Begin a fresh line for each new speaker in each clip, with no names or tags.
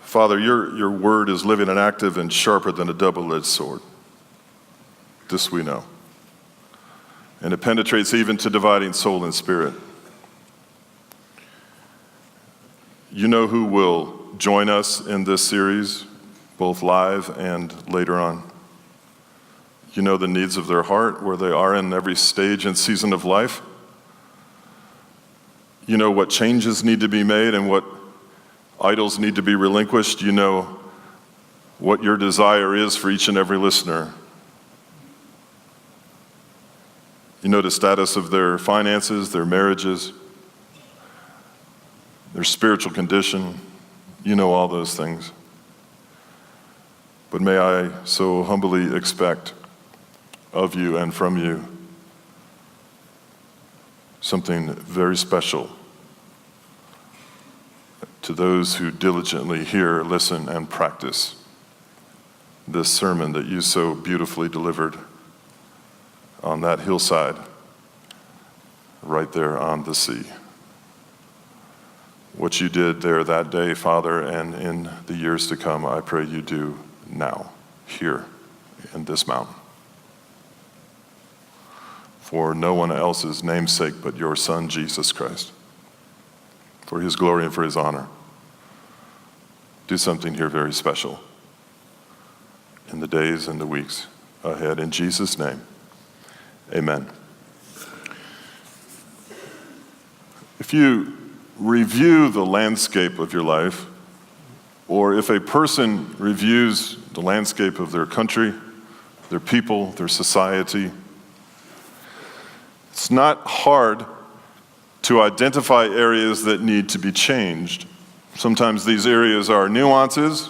Father, your word is living and active and sharper than a double-edged sword. This we know. And it penetrates even to dividing soul and spirit. You know who will join us in this series, both live and later on. You know the needs of their heart, where they are in every stage and season of life. You know what changes need to be made and what idols need to be relinquished. You know what your desire is for each and every listener. You know the status of their finances, their marriages, their spiritual condition. You know all those things. But may I so humbly expect of you and from you something very special to those who diligently hear, listen, and practice this sermon that you so beautifully delivered on that hillside right there on the sea. What you did there that day, Father, and in the years to come, I pray you do now, here, in this mountain. For no one else's namesake but your Son, Jesus Christ. For his glory and for his honor. Do something here very special in the days and the weeks ahead. In Jesus' name, amen. If you review the landscape of your life, or if a person reviews the landscape of their country, their people, their society, it's not hard to identify areas that need to be changed. Sometimes these areas are nuances.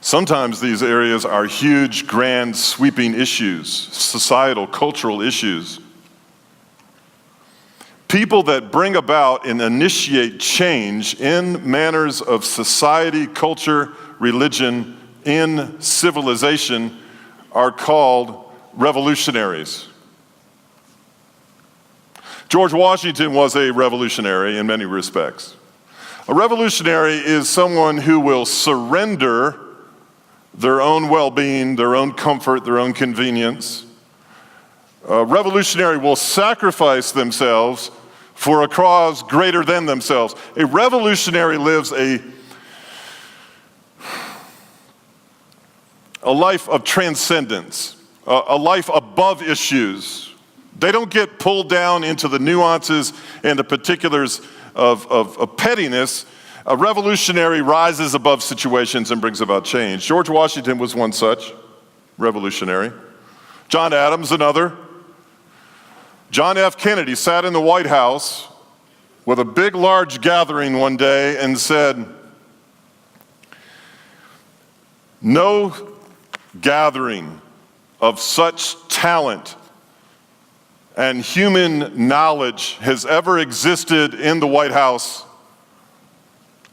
Sometimes these areas are huge, grand, sweeping issues, societal, cultural issues. People that bring about and initiate change in manners of society, culture, religion, in civilization are called revolutionaries. George Washington was a revolutionary in many respects. A revolutionary is someone who will surrender their own well-being, their own comfort, their own convenience. A revolutionary will sacrifice themselves for a cause greater than themselves. A revolutionary lives a life of transcendence, a life above issues. They don't get pulled down into the nuances and the particulars of pettiness. A revolutionary rises above situations and brings about change. George Washington was one such revolutionary. John Adams, another. John F. Kennedy sat in the White House with a big, large gathering one day and said, "No gathering of such talent and human knowledge has ever existed in the White House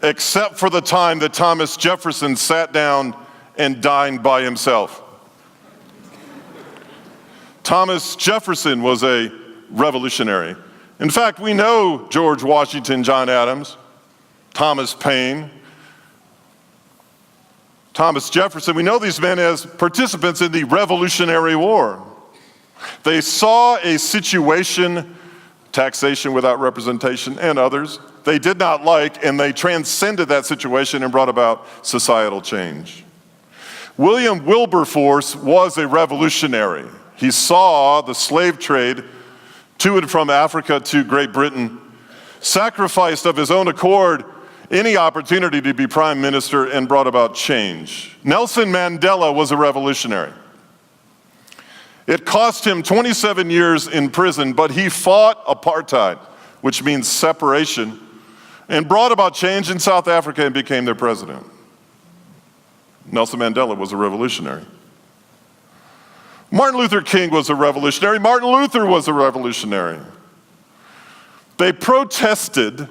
except for the time that Thomas Jefferson sat down and dined by himself." Thomas Jefferson was a revolutionary. In fact, we know George Washington, John Adams, Thomas Paine, Thomas Jefferson. We know these men as participants in the Revolutionary War. They saw a situation, taxation without representation and others, they did not like, and they transcended that situation and brought about societal change. William Wilberforce was a revolutionary. He saw the slave trade to and from Africa to Great Britain, sacrificed of his own accord any opportunity to be prime minister, and brought about change. Nelson Mandela was a revolutionary. It cost him 27 years in prison, but he fought apartheid, which means separation, and brought about change in South Africa and became their president. Nelson Mandela was a revolutionary. Martin Luther King was a revolutionary. Martin Luther was a revolutionary. They protested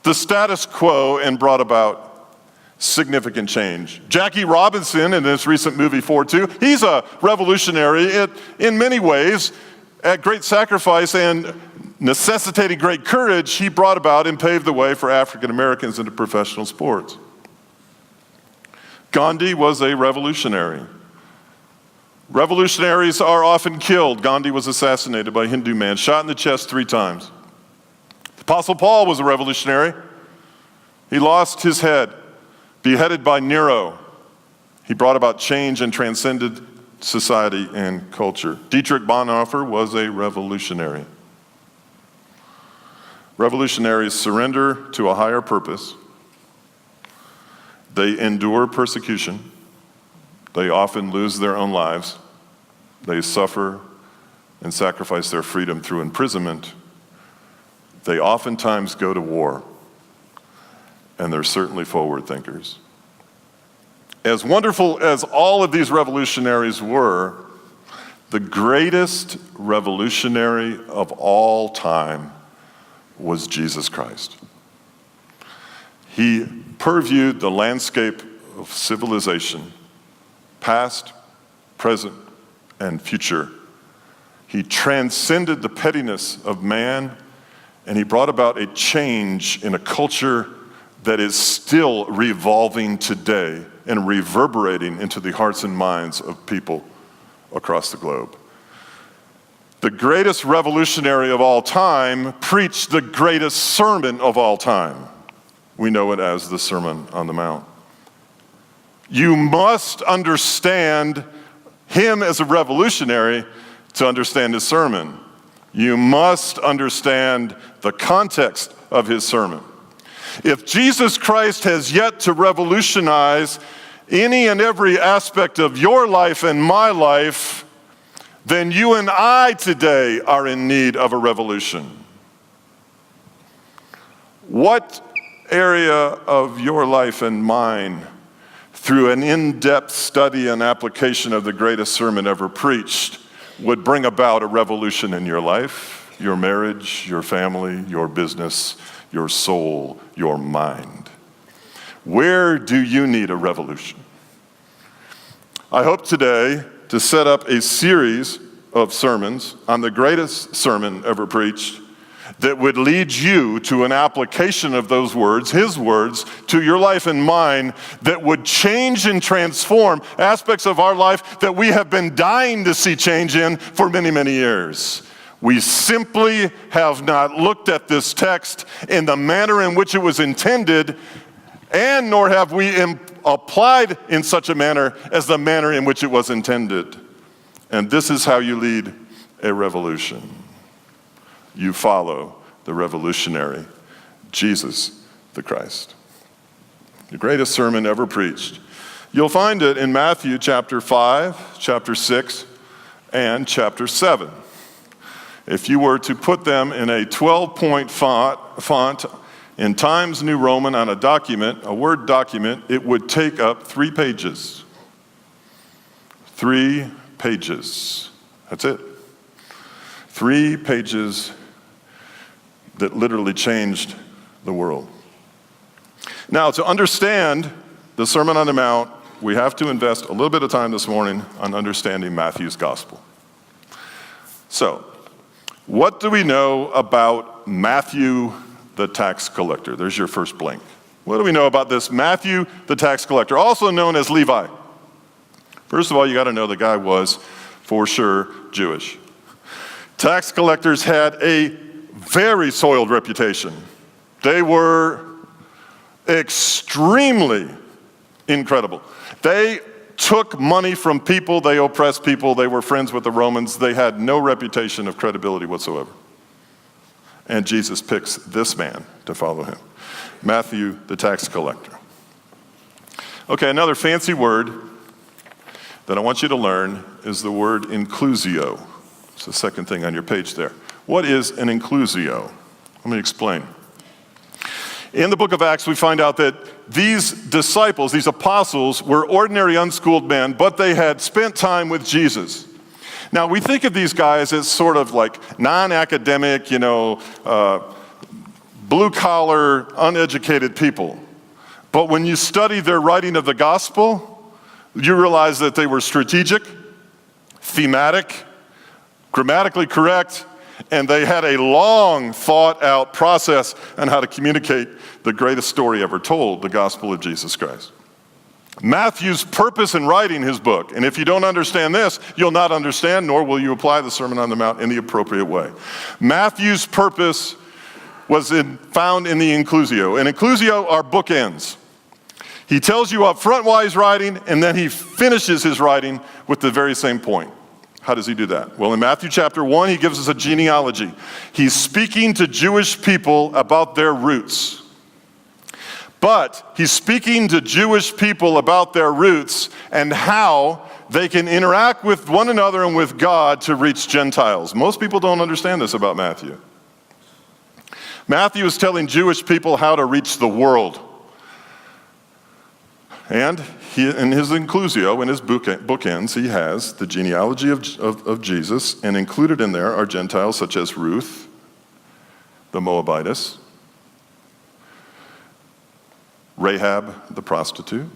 the status quo and brought about significant change. Jackie Robinson, in this recent movie 4-2, he's a revolutionary in many ways. At great sacrifice and necessitating great courage, he brought about and paved the way for African Americans into professional sports. Gandhi was a revolutionary. Revolutionaries are often killed. Gandhi was assassinated by a Hindu man, shot in the chest 3 times. The Apostle Paul was a revolutionary. He lost his head, beheaded by Nero. He brought about change and transcended society and culture. Dietrich Bonhoeffer was a revolutionary. Revolutionaries surrender to a higher purpose. They endure persecution. They often lose their own lives. They suffer and sacrifice their freedom through imprisonment. They oftentimes go to war. And they're certainly forward thinkers. As wonderful as all of these revolutionaries were, the greatest revolutionary of all time was Jesus Christ. He purviewed the landscape of civilization, past, present, and future. He transcended the pettiness of man, and he brought about a change in a culture that is still revolving today and reverberating into the hearts and minds of people across the globe. The greatest revolutionary of all time preached the greatest sermon of all time. We know it as the Sermon on the Mount. You must understand him as a revolutionary to understand his sermon. You must understand the context of his sermon. If Jesus Christ has yet to revolutionize any and every aspect of your life and my life, then you and I today are in need of a revolution. What area of your life and mine, through an in-depth study and application of the greatest sermon ever preached, would bring about a revolution in your life, your marriage, your family, your business, your soul, your mind? Where do you need a revolution? I hope today to set up a series of sermons on the greatest sermon ever preached that would lead you to an application of those words, his words, to your life and mine, that would change and transform aspects of our life that we have been dying to see change in for many, many years. We simply have not looked at this text in the manner in which it was intended, and nor have we applied in such a manner as the manner in which it was intended. And this is how you lead a revolution. You follow the revolutionary, Jesus the Christ. The greatest sermon ever preached. You'll find it in Matthew chapter 5, chapter 6, and chapter 7. If you were to put them in a 12-point font in Times New Roman on a document, a Word document, it would take up 3 pages. 3 pages. That's it. 3 pages that literally changed the world. Now, to understand the Sermon on the Mount, we have to invest a little bit of time this morning on understanding Matthew's gospel. So, what do we know about Matthew the tax collector? There's your first blank. What do we know about this Matthew the tax collector, also known as Levi? First of all, you got to know the guy was, for sure, Jewish. Tax collectors had a very soiled reputation. They were extremely incredible. They took money from people, they oppressed people, they were friends with the Romans, they had no reputation of credibility whatsoever. And Jesus picks this man to follow him, Matthew the tax collector. Okay, another fancy word that I want you to learn is the word inclusio. It's the second thing on your page there. What is an inclusio? Let me explain. In the book of Acts, we find out that these disciples, these apostles, were ordinary, unschooled men, but they had spent time with Jesus. Now, we think of these guys as sort of like non-academic, blue-collar, uneducated people. But when you study their writing of the gospel, you realize that they were strategic, thematic, grammatically correct, and they had a long thought-out process on how to communicate the greatest story ever told, the gospel of Jesus Christ. Matthew's purpose in writing his book, and if you don't understand this, you'll not understand, nor will you apply the Sermon on the Mount in the appropriate way. Matthew's purpose was found in the inclusio. And inclusio are bookends. He tells you up front why he's writing, and then he finishes his writing with the very same point. How does he do that? Well, in Matthew chapter 1, he gives us a genealogy. He's speaking to Jewish people about their roots. But he's speaking to Jewish people about their roots and how they can interact with one another and with God to reach Gentiles. Most people don't understand this about Matthew. Matthew is telling Jewish people how to reach the world. And in his inclusio, in his bookends, he has the genealogy of Jesus, and included in there are Gentiles such as Ruth, the Moabitess, Rahab, the prostitute.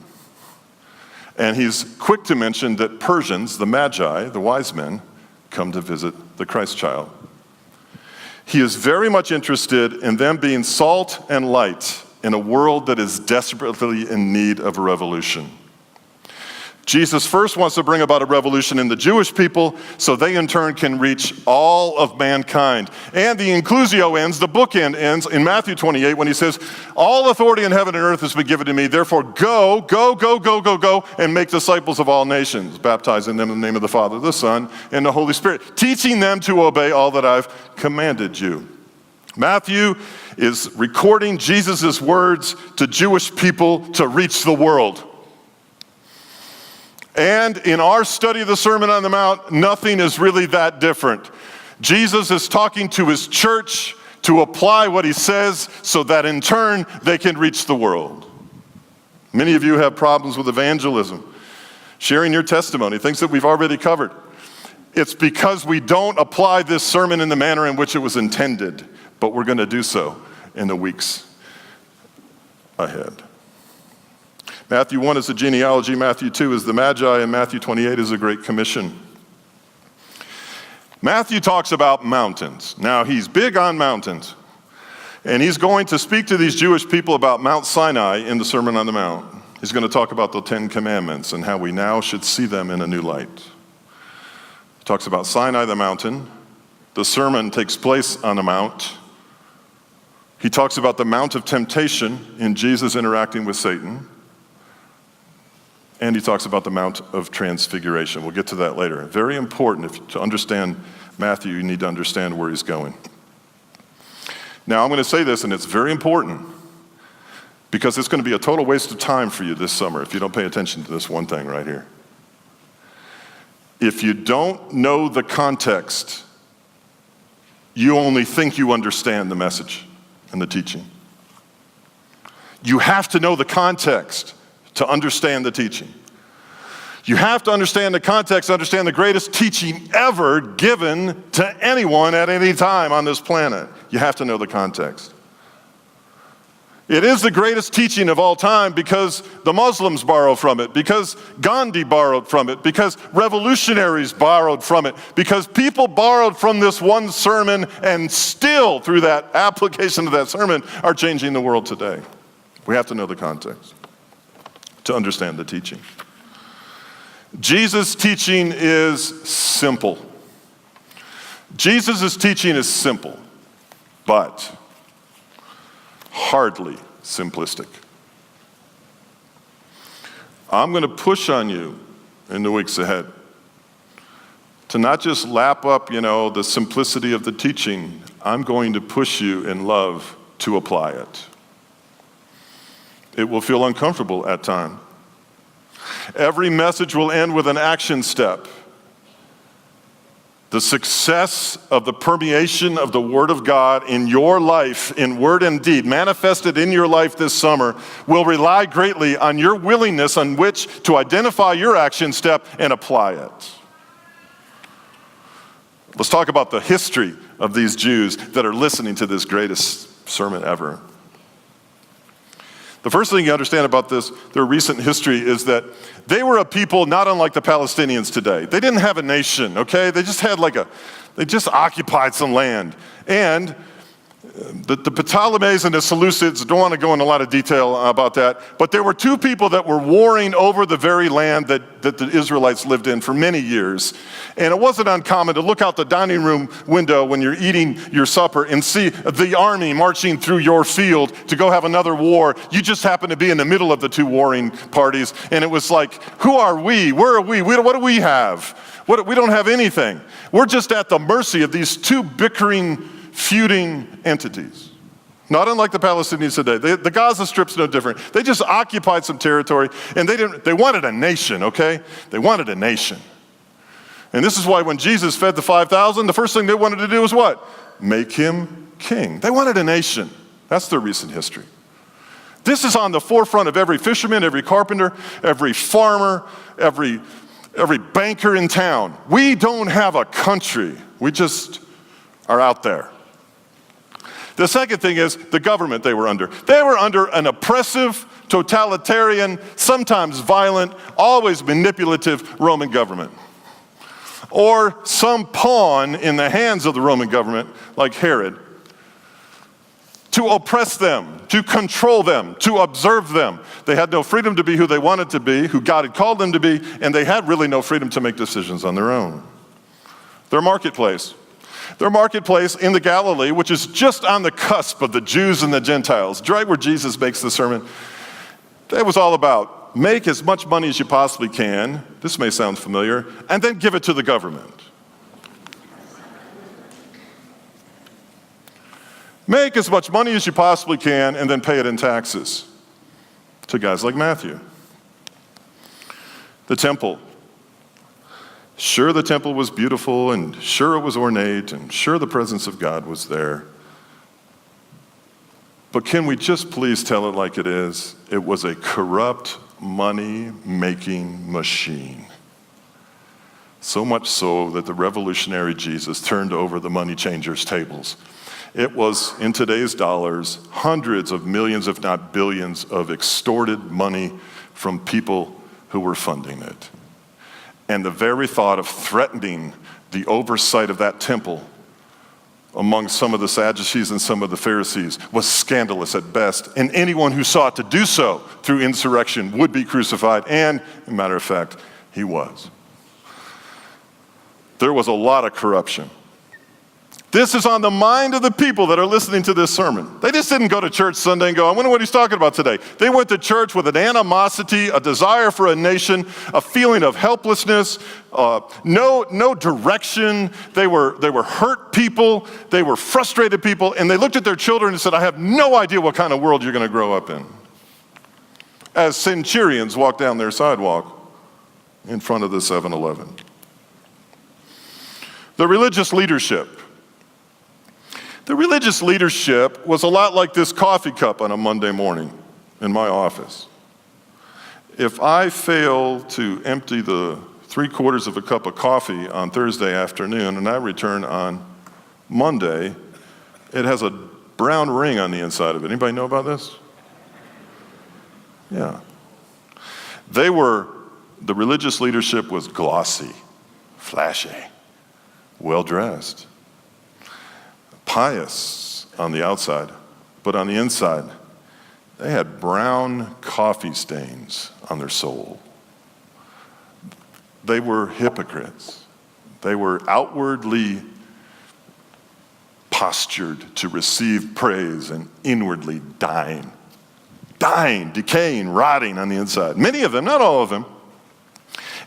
And he's quick to mention that Persians, the Magi, the wise men, come to visit the Christ child. He is very much interested in them being salt and light in a world that is desperately in need of a revolution. Jesus first wants to bring about a revolution in the Jewish people so they in turn can reach all of mankind. And the inclusio ends, the bookend ends in Matthew 28 when he says, all authority in heaven and earth has been given to me, therefore go, and make disciples of all nations, baptizing them in the name of the Father, the Son, and the Holy Spirit, teaching them to obey all that I've commanded you. Matthew is recording Jesus' words to Jewish people to reach the world. And in our study of the Sermon on the Mount, nothing is really that different. Jesus is talking to his church to apply what he says so that in turn they can reach the world. Many of you have problems with evangelism, sharing your testimony, things that we've already covered. It's because we don't apply this sermon in the manner in which it was intended, but we're going to do so in the weeks ahead. Matthew 1 is the genealogy, Matthew 2 is the Magi, and Matthew 28 is the Great Commission. Matthew talks about mountains. Now, he's big on mountains, and he's going to speak to these Jewish people about Mount Sinai in the Sermon on the Mount. He's going to talk about the 10 Commandments and how we now should see them in a new light. He talks about Sinai, the mountain. The sermon takes place on a mount. He talks about the Mount of Temptation in Jesus interacting with Satan. And he talks about the Mount of Transfiguration. We'll get to that later. Very important. To understand Matthew, you need to understand where he's going. Now, I'm going to say this, and it's very important, because it's going to be a total waste of time for you this summer if you don't pay attention to this one thing right here. If you don't know the context, you only think you understand the message and the teaching. You have to know the context to understand the teaching. You have to understand the context, understand the greatest teaching ever given to anyone at any time on this planet. You have to know the context. It is the greatest teaching of all time because the Muslims borrow from it, because Gandhi borrowed from it, because revolutionaries borrowed from it, because people borrowed from this one sermon and still, through that application of that sermon, are changing the world today. We have to know the context to understand the teaching. Jesus' teaching is simple. Jesus' teaching is simple, but hardly simplistic. I'm going to push on you in the weeks ahead to not just lap up, the simplicity of the teaching. I'm going to push you in love to apply it. It will feel uncomfortable at times. Every message will end with an action step. The success of the permeation of the Word of God in your life, in word and deed, manifested in your life this summer, will rely greatly on your willingness on which to identify your action step and apply it. Let's talk about the history of these Jews that are listening to this greatest sermon ever. The first thing you understand about their recent history, is that they were a people not unlike the Palestinians today. They didn't have a nation, okay? They just had they just occupied some land. And The Ptolemies and the Seleucids, don't want to go into a lot of detail about that, but there were two people that were warring over the very land that the Israelites lived in for many years. And it wasn't uncommon to look out the dining room window when you're eating your supper and see the army marching through your field to go have another war. You just happen to be in the middle of the two warring parties. And it was like, who are we? Where are we? What do we have? We don't have anything. We're just at the mercy of these two bickering, feuding entities. Not unlike the Palestinians today. The Gaza Strip's no different. They just occupied some territory, and they wanted a nation, okay? They wanted a nation. And this is why when Jesus fed the 5,000, the first thing they wanted to do was what? Make him king. They wanted a nation. That's their recent history. This is on the forefront of every fisherman, every carpenter, every farmer, every banker in town. We don't have a country. We just are out there. The second thing is the government they were under. They were under an oppressive, totalitarian, sometimes violent, always manipulative Roman government. Or some pawn in the hands of the Roman government, like Herod, to oppress them, to control them, to observe them. They had no freedom to be who they wanted to be, who God had called them to be, and they had really no freedom to make decisions on their own. Their marketplace in the Galilee, which is just on the cusp of the Jews and the Gentiles, right where Jesus makes the sermon, that was all about make as much money as you possibly can, this may sound familiar, and then give it to the government. Make as much money as you possibly can and then pay it in taxes to guys like Matthew. The temple. Sure, the temple was beautiful, and sure it was ornate, and sure the presence of God was there. But can we just please tell it like it is? It was a corrupt, money-making machine. So much so that the revolutionary Jesus turned over the money changers' tables. It was, in today's dollars, hundreds of millions, if not billions, of extorted money from people who were funding it. And the very thought of threatening the oversight of that temple among some of the Sadducees and some of the Pharisees was scandalous at best. And anyone who sought to do so through insurrection would be crucified. And, as a matter of fact, he was. There was a lot of corruption. This is on the mind of the people that are listening to this sermon. They just didn't go to church Sunday and go, I wonder what he's talking about today. They went to church with an animosity, a desire for a nation, a feeling of helplessness, no direction. They were hurt people. They were frustrated people. And they looked at their children and said, I have no idea what kind of world you're going to grow up in. As centurions walked down their sidewalk in front of the 7-Eleven. The religious leadership. The religious leadership was a lot like this coffee cup on a Monday morning in my office. If I fail to empty the 3/4 of a cup of coffee on Thursday afternoon and I return on Monday, it has a brown ring on the inside of it. Anybody know about this? Yeah. The religious leadership was glossy, flashy, well-dressed, pious on the outside, but on the inside, they had brown coffee stains on their soul. They were hypocrites. They were outwardly postured to receive praise and inwardly dying, decaying, rotting on the inside. Many of them, not all of them.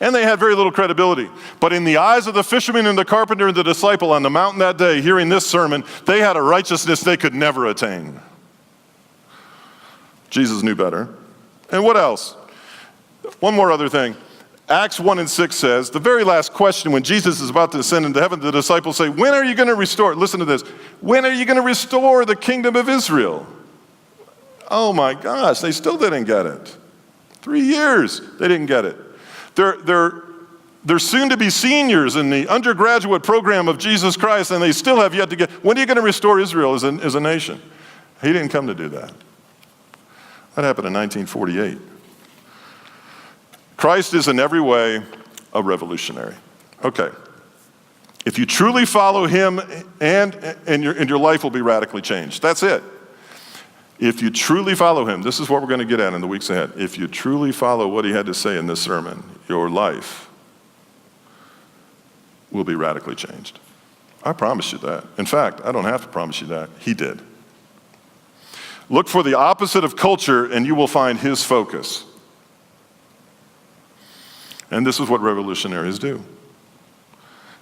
And they had very little credibility. But in the eyes of the fisherman and the carpenter and the disciple on the mountain that day, hearing this sermon, they had a righteousness they could never attain. Jesus knew better. And what else? One more other thing. Acts 1:6 says, the very last question when Jesus is about to ascend into heaven, the disciples say, when are you going to restore, listen to this, when are you going to restore the kingdom of Israel? Oh my gosh, they still didn't get it. 3 years, they didn't get it. They're soon to be seniors in the undergraduate program of Jesus Christ, and they still have yet to get, when are you going to restore Israel as a nation? He didn't come to do that. That happened in 1948. Christ is in every way a revolutionary. Okay. If you truly follow him, and your life will be radically changed. That's it. If you truly follow him, this is what we're going to get at in the weeks ahead. If you truly follow what he had to say in this sermon, your life will be radically changed. I promise you that. In fact, I don't have to promise you that. He did. Look for the opposite of culture and you will find his focus. And this is what revolutionaries do.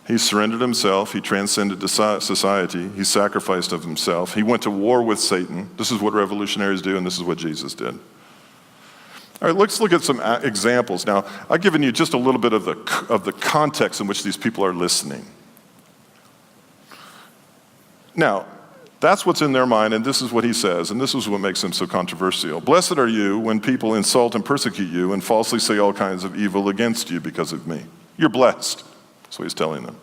He surrendered himself. He transcended society. He sacrificed of himself. He went to war with Satan. This is what revolutionaries do, and this is what Jesus did. All right, let's look at some examples. Now, I've given you just a little bit of the context in which these people are listening. Now, that's what's in their mind, and this is what he says, and this is what makes him so controversial. Blessed are you when people insult and persecute you and falsely say all kinds of evil against you because of me. You're blessed. That's what he's telling them.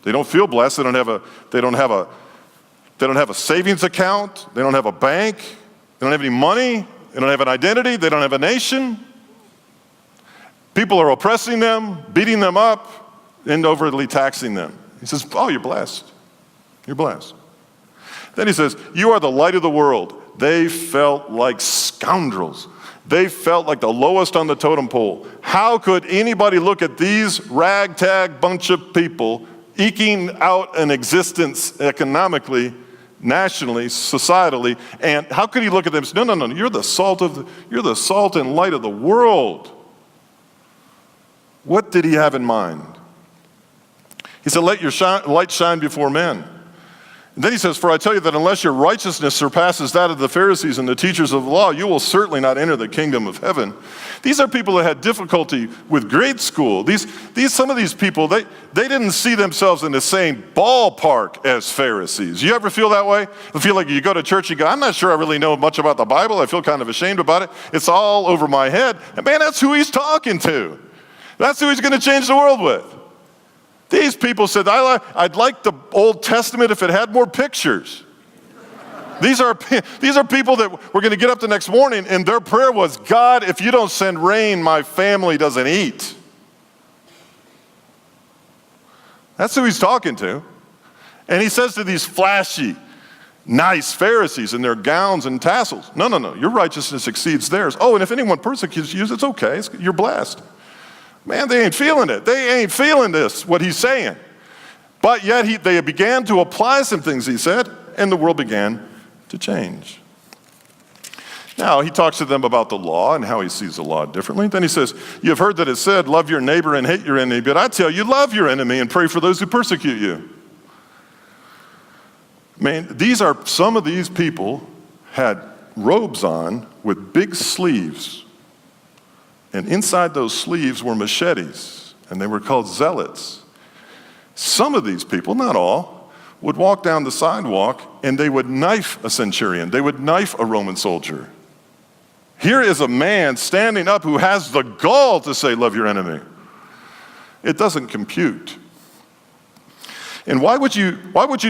They don't feel blessed. They don't have a savings account. They don't have a bank. They don't have any money. They don't have an identity. They don't have a nation. People are oppressing them, beating them up, and overly taxing them. He says, oh, you're blessed. You're blessed. Then he says, you are the light of the world. They felt like scoundrels. They felt like the lowest on the totem pole. How could anybody look at these ragtag bunch of people eking out an existence economically, nationally, societally, and how could he look at them and say, no, you're the salt and light of the world. What did he have in mind? He said, let your light shine before men. And then he says, for I tell you that unless your righteousness surpasses that of the Pharisees and the teachers of the law, you will certainly not enter the kingdom of heaven. These are people that had difficulty with grade school. Some of these people, they didn't see themselves in the same ballpark as Pharisees. You ever feel that way? You feel like you go to church, you go, I'm not sure I really know much about the Bible. I feel kind of ashamed about it. It's all over my head. And man, that's who he's talking to. That's who he's going to change the world with. These people said, I'd like the Old Testament if it had more pictures. These are people that were going to get up the next morning and their prayer was, God, if you don't send rain, my family doesn't eat. That's who he's talking to. And he says to these flashy, nice Pharisees in their gowns and tassels, no, your righteousness exceeds theirs. Oh, and if anyone persecutes you, it's okay. You're blessed. Man, they ain't feeling it. They ain't feeling this, what he's saying. But yet they began to apply some things, he said, and the world began to change. Now, he talks to them about the law and how he sees the law differently. Then he says, you have heard that it said, love your neighbor and hate your enemy, but I tell you, love your enemy and pray for those who persecute you. Man, some of these people had robes on with big sleeves. And inside those sleeves were machetes, and they were called zealots. Some of these people, not all, would walk down the sidewalk and they would knife a centurion. They would knife a Roman soldier. Here is a man standing up who has the gall to say, love your enemy. It doesn't compute. And why would you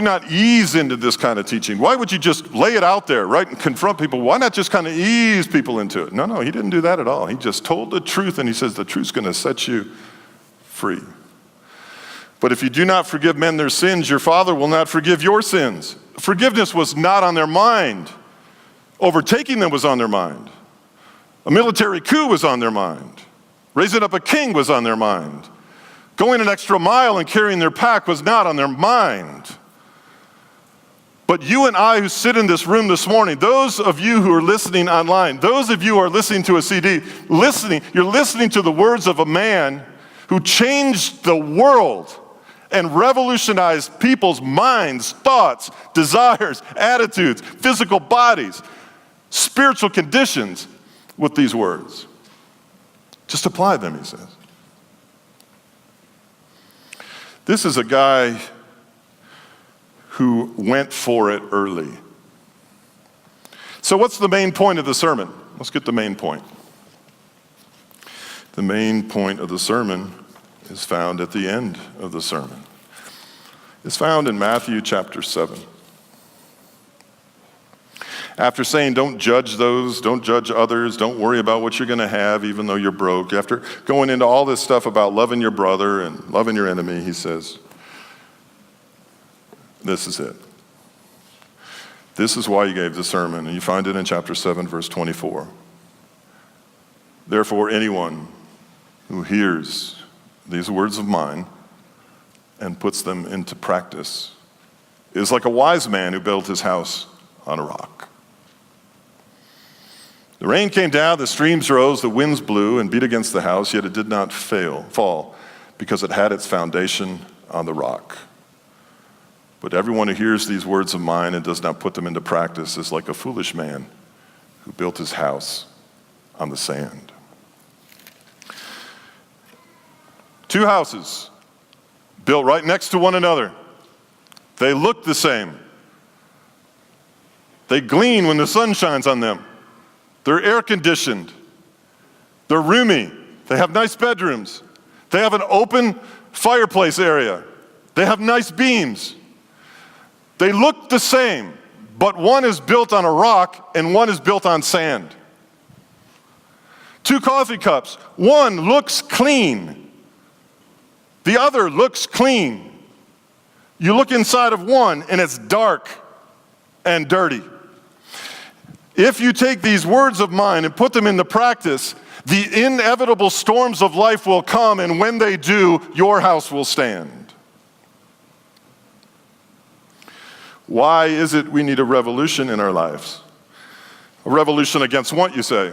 not ease into this kind of teaching? Why would you just lay it out there, right, and confront people? Why not just kind of ease people into it? No, he didn't do that at all. He just told the truth, and he says the truth's going to set you free. But if you do not forgive men their sins, your Father will not forgive your sins. Forgiveness was not on their mind. Overtaking them was on their mind. A military coup was on their mind. Raising up a king was on their mind. Going an extra mile and carrying their pack was not on their mind. But you and I who sit in this room this morning, those of you who are listening online, those of you who are listening to a CD, you're listening to the words of a man who changed the world and revolutionized people's minds, thoughts, desires, attitudes, physical bodies, spiritual conditions with these words. Just apply them, he says. This is a guy who went for it early. So what's the main point of the sermon? Let's get the main point. The main point of the sermon is found at the end of the sermon. It's found in Matthew chapter 7. After saying, don't judge those, don't judge others, don't worry about what you're going to have even though you're broke, after going into all this stuff about loving your brother and loving your enemy, he says, this is it. This is why he gave the sermon, and you find it in chapter 7, verse 24. Therefore, anyone who hears these words of mine and puts them into practice is like a wise man who built his house on a rock. The rain came down, the streams rose, the winds blew and beat against the house, yet it did not fall, because it had its foundation on the rock. But everyone who hears these words of mine and does not put them into practice is like a foolish man who built his house on the sand. Two houses built right next to one another. They look the same. They gleam when the sun shines on them. They're air conditioned. They're roomy. They have nice bedrooms. They have an open fireplace area. They have nice beams. They look the same, but one is built on a rock and one is built on sand. Two coffee cups. One looks clean. The other looks clean. You look inside of one and it's dark and dirty. If you take these words of mine and put them into practice, the inevitable storms of life will come, and when they do, your house will stand. Why is it we need a revolution in our lives? A revolution against what, you say?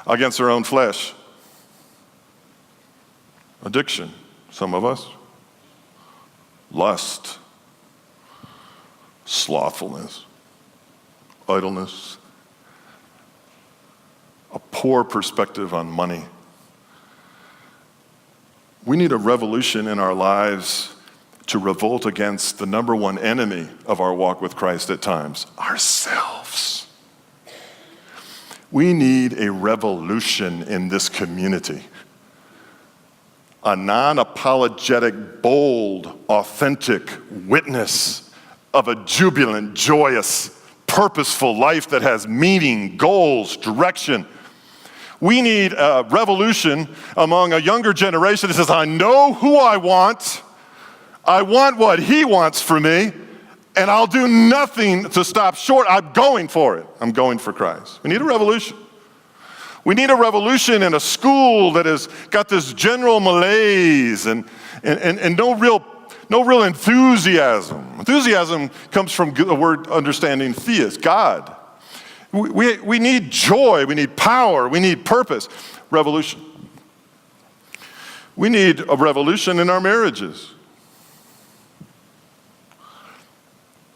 Against our own flesh. Addiction, some of us. Lust. Slothfulness. Idleness. A poor perspective on money. We need a revolution in our lives to revolt against the number one enemy of our walk with Christ at times, ourselves. We need a revolution in this community. A non-apologetic, bold, authentic witness of a jubilant, joyous, purposeful life that has meaning, goals, direction. We need a revolution among a younger generation that says, I know who I want what he wants for me, and I'll do nothing to stop short. I'm going for it. I'm going for Christ. We need a revolution. We need a revolution in a school that has got this general malaise and no real enthusiasm. Enthusiasm comes from the word understanding theist, God. We need joy, we need power, we need purpose. Revolution. We need a revolution in our marriages.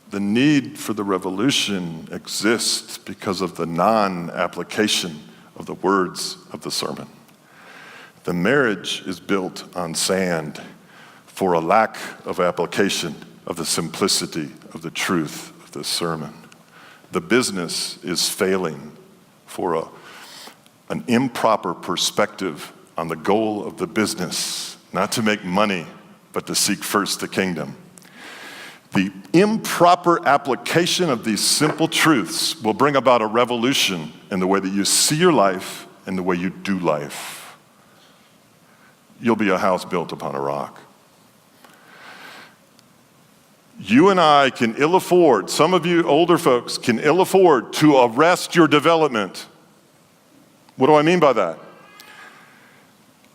The need for the revolution exists because of the non-application of the words of the sermon. The marriage is built on sand for a lack of application of the simplicity of the truth of the sermon. The business is failing for an improper perspective on the goal of the business, not to make money, but to seek first the kingdom. The improper application of these simple truths will bring about a revolution in the way that you see your life and the way you do life. You'll be a house built upon a rock. You and I can ill afford, some of you older folks can ill afford to arrest your development. What do I mean by that?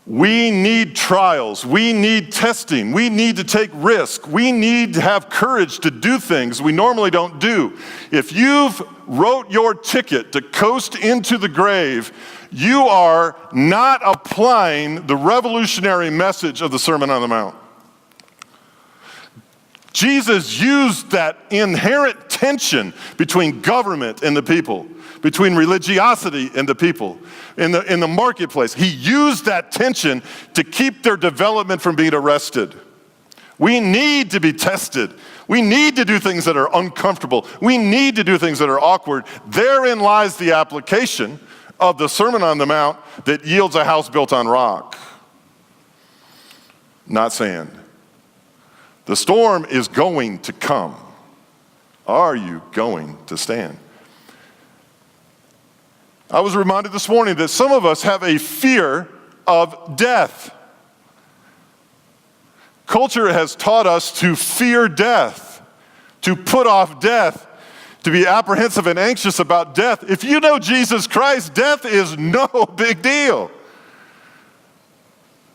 We need trials. We need testing. We need to take risk. We need to have courage to do things we normally don't do. If you've wrote your ticket to coast into the grave, you are not applying the revolutionary message of the Sermon on the Mount. Jesus used that inherent tension between government and the people, between religiosity and the people, in the marketplace. He used that tension to keep their development from being arrested. We need to be tested. We need to do things that are uncomfortable. We need to do things that are awkward. Therein lies the application of the Sermon on the Mount that yields a house built on rock, not sand. The storm is going to come. Are you going to stand? I was reminded this morning that some of us have a fear of death. Culture has taught us to fear death, to put off death, to be apprehensive and anxious about death. If you know Jesus Christ, death is no big deal.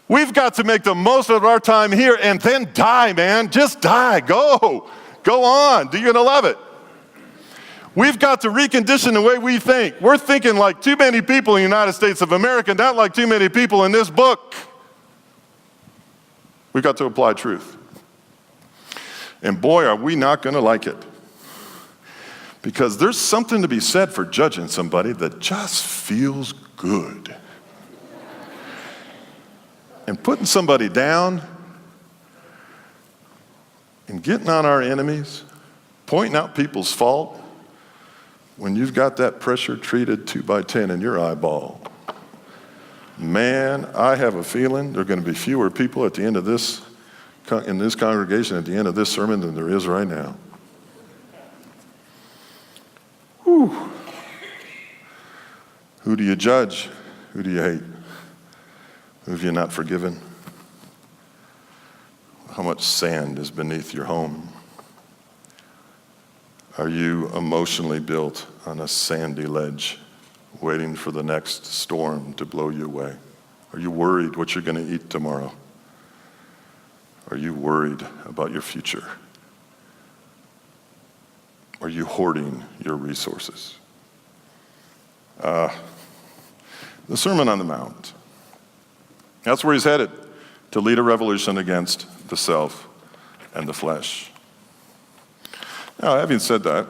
We've got to make the most of our time here and then die, man. Just die. Go on. You're going to love it. We've got to recondition the way we think. We're thinking like too many people in the United States of America, not like too many people in this book. We've got to apply truth. And boy, are we not going to like it. Because there's something to be said for judging somebody that just feels good. And putting somebody down and getting on our enemies, pointing out people's fault, when you've got that pressure-treated 2x10 in your eyeball. Man, I have a feeling there are going to be fewer people at the end of this, in this congregation at the end of this sermon than there is right now. Whew. Who do you judge? Who do you hate? Who have you not forgiven? How much sand is beneath your home? Are you emotionally built on a sandy ledge, waiting for the next storm to blow you away? Are you worried what you're going to eat tomorrow? Are you worried about your future? Are you hoarding your resources? The Sermon on the Mount. That's where he's headed, to lead a revolution against the self and the flesh. Now, having said that,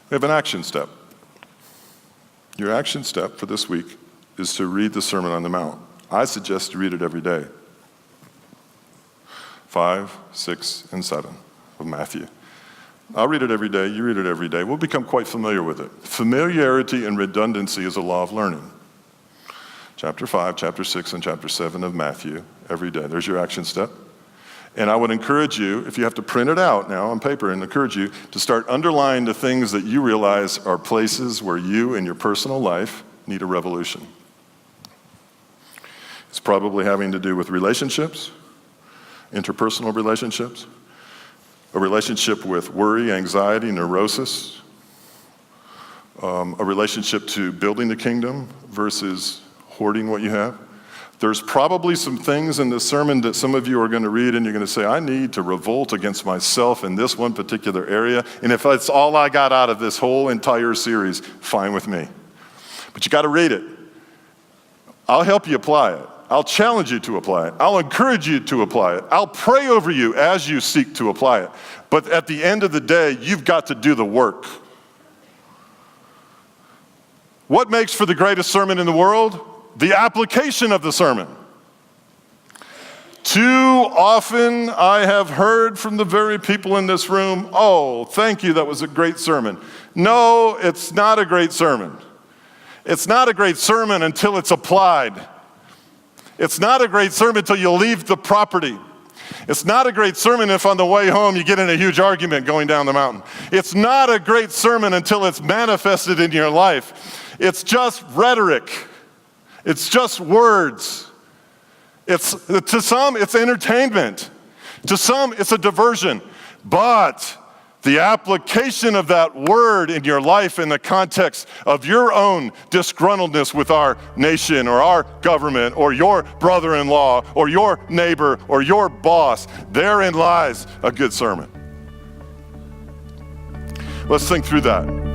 we have an action step. Your action step for this week is to read the Sermon on the Mount. I suggest you read it every day. 5, 6, and 7 of Matthew. I'll read it every day, you read it every day. We'll become quite familiar with it. Familiarity and redundancy is a law of learning. Chapter 5, chapter 6, and chapter 7 of Matthew every day. There's your action step. And I would encourage you, if you have to print it out now on paper, and encourage you to start underlining the things that you realize are places where you in your personal life need a revolution. It's probably having to do with relationships, interpersonal relationships, a relationship with worry, anxiety, neurosis, a relationship to building the kingdom versus hoarding what you have. There's probably some things in this sermon that some of you are going to read and you're going to say, I need to revolt against myself in this one particular area. And if that's all I got out of this whole entire series, fine with me. But you got to read it. I'll help you apply it. I'll challenge you to apply it. I'll encourage you to apply it. I'll pray over you as you seek to apply it. But at the end of the day, you've got to do the work. What makes for the greatest sermon in the world? The application of the sermon. Too often I have heard from the very people in this room, oh, thank you, that was a great sermon. No, it's not a great sermon. It's not a great sermon until it's applied. It's not a great sermon until you leave the property. It's not a great sermon if on the way home you get in a huge argument going down the mountain. It's not a great sermon until it's manifested in your life. It's just rhetoric. It's just words. To some, it's entertainment. To some, it's a diversion. But the application of that word in your life in the context of your own disgruntledness with our nation or our government or your brother-in-law or your neighbor or your boss, therein lies a good sermon. Let's think through that.